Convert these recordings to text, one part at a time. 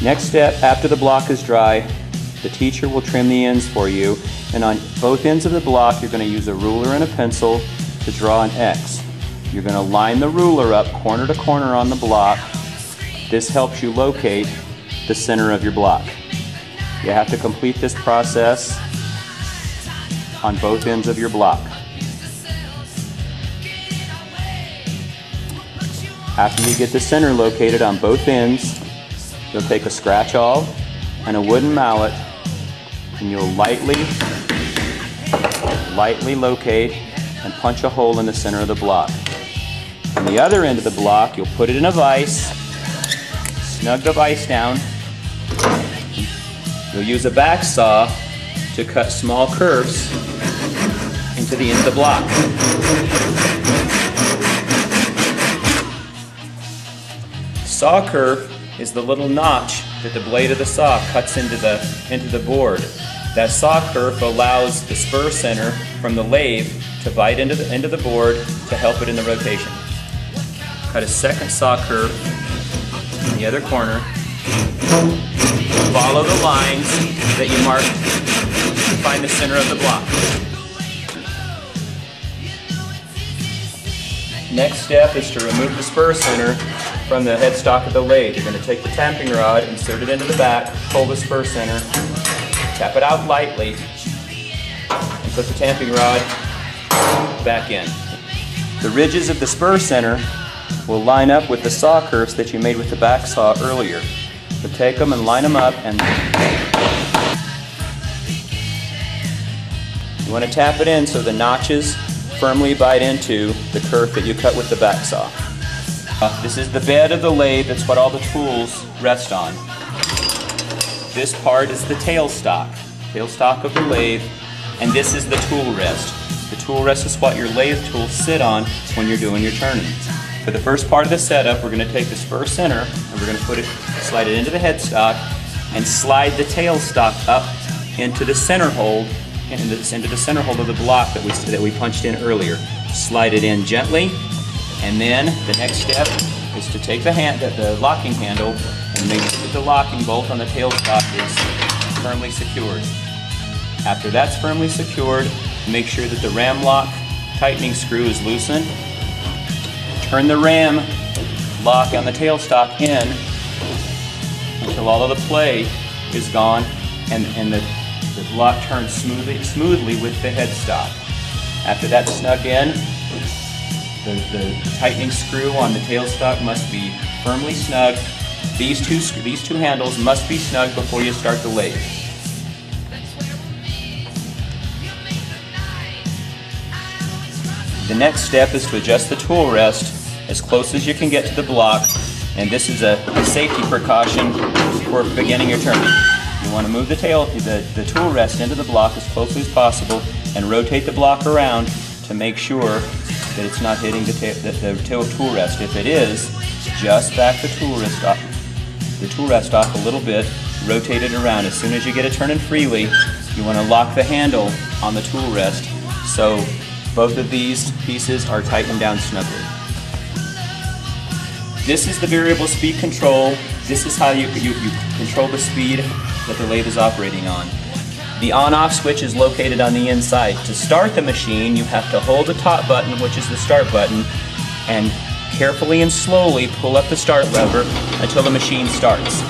Next step, after the block is dry, the teacher will trim the ends for you, and on both ends of the block you're going to use a ruler and a pencil to draw an X. You're going to line the ruler up corner to corner on the block. This helps you locate the center of your block. You have to complete this process on both ends of your block. After you get the center located on both ends, you'll take a scratch awl and a wooden mallet, and you'll lightly locate and punch a hole in the center of the block. On the other end of the block, you'll put it in a vise, snug the vise down. You'll use a back saw to cut small curves into the end of the block. Saw curve is the little notch that the blade of the saw cuts into the board. That saw curve allows the spur center from the lathe to bite into the board to help it in the rotation. Cut a second saw curve in the other corner. Follow the lines that you marked to find the center of the block. Next step is to remove the spur center from the headstock of the lathe. You're going to take the tamping rod, insert it into the back, pull the spur center, tap it out lightly, and put the tamping rod back in. The ridges of the spur center will line up with the saw curves that you made with the back saw earlier. So take them and line them up, and you want to tap it in so the notches firmly bite into the curve that you cut with the back saw. This is the bed of the lathe. That's what all the tools rest on. This part is the tailstock of the lathe, and this is the tool rest. The tool rest is what your lathe tools sit on when you're doing your turning. For the first part of the setup, we're going to take the spur center and we're going to slide it into the headstock and slide the tailstock up into the center hold, into the center hold of the block that we punched in earlier. Slide it in gently, and then the next step is to take the locking handle and make sure that the locking bolt on the tailstock is firmly secured. After that's firmly secured, make sure that the ram lock tightening screw is loosened. Turn the ram lock on the tailstock in until all of the play is gone and the block turns smoothly with the headstock. After that's snug in, the tightening screw on the tailstock must be firmly snug. These two handles must be snug before you start the lathe. The next step is to adjust the tool rest as close as you can get to the block, and this is a safety precaution for beginning your turning. You want to move the tool rest into the block as closely as possible and rotate the block around to make sure that it's not hitting the tool rest. If it is, just back the tool rest off a little bit, rotate it around. As soon as you get it turning freely, you want to lock the handle on the tool rest so both of these pieces are tightened down snugly. This is the variable speed control. This is how you control the speed that the lathe is operating on. The on-off switch is located on the inside. To start the machine, you have to hold the top button, which is the start button, and carefully and slowly pull up the start lever until the machine starts.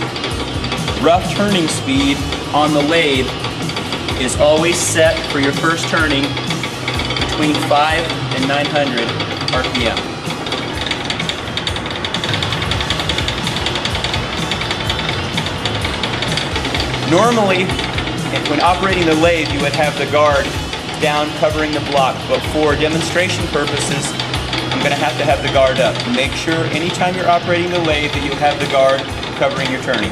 Rough turning speed on the lathe is always set for your first turning between 5 and 900 RPM. Normally, when operating the lathe, you would have the guard down covering the block, but for demonstration purposes, I'm going to have the guard up. Make sure anytime you're operating the lathe that you have the guard covering your turning.